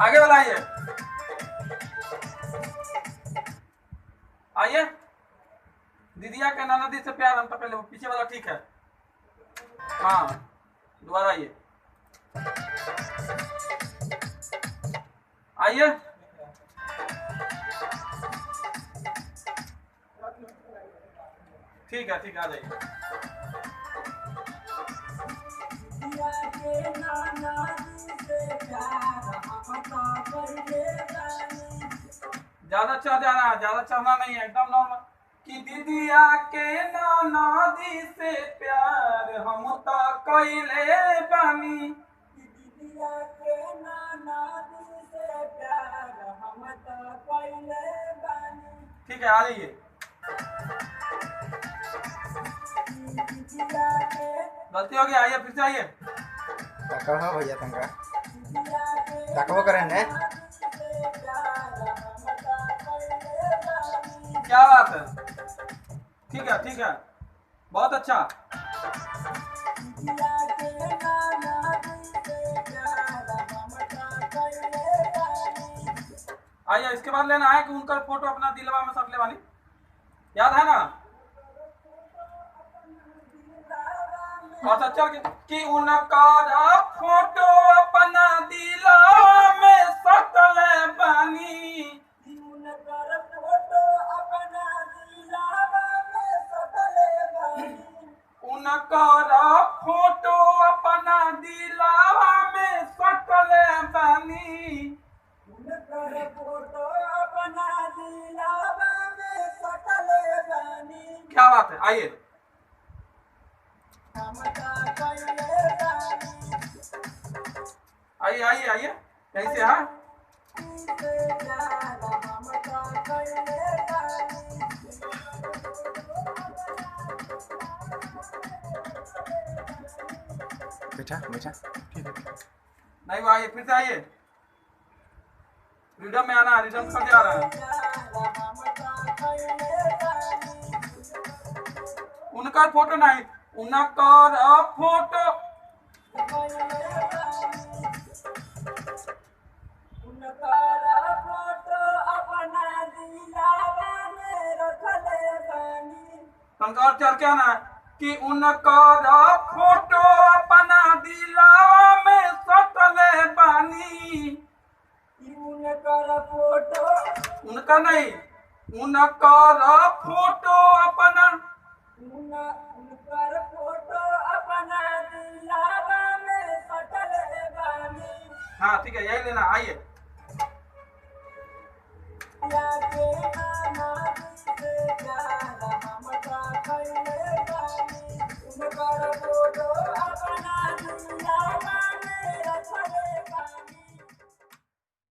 आगे वाला आइए, आइए। दीदिया के ननदी से प्यार हम तो पहले, वो पीछे वाला ठीक है। हाँ, दोबारा आइए, आइए। ठीक है, ठीक है, आ जाइए। ज्यादा चढ़ जा रहा है, ज्यादा चढ़ना नहीं है, एकदम नॉर्मल। कि दीदिया के ननदी से प्यार हम तो कइले बानी, दीदिया के ननदी से प्यार हम तो कइले बानी। ठीक है, आ जाइए। गलती हो गया, आइए फिर से आइए। ताकवा भैया तंगा ताकवा करें ने। क्या बात है, ठीक है, ठीक है, बहुत अच्छा। आइए, इसके बाद लेना है कि उनका फोटो अपना दिलवा में सटले वाली, याद है ना? अच्छा, चल कि उनका फोटो अपना दिलवा में सटले बानी, उनकर फोटो अपना दिलवा में सटले बानी, उनकर फोटो अपना दिलवा में सटले बानी, उनकर फोटो अपना दिलवा में सटले बानी। क्या बात है, आइए। आइए, आइए, आइए, यहीं से। हाँ, बैठा बैठा। नहीं, वो आइए, फिर से आइए। रिदम में आना, रिदम कब जा रहा है? उनका फोटो नहीं, उनकर फोटो, कंकार चढ़ के आना है कि उनकर फोटो अपना दिलवा में सटले बानी, उनकर फोटो, उनका नहीं, उनकर फोटो अपना, उनकर फोटो अपना दिलवा में सटले बानी। हाँ, ठीक है, यही लेना, आइए। उनकर फोटो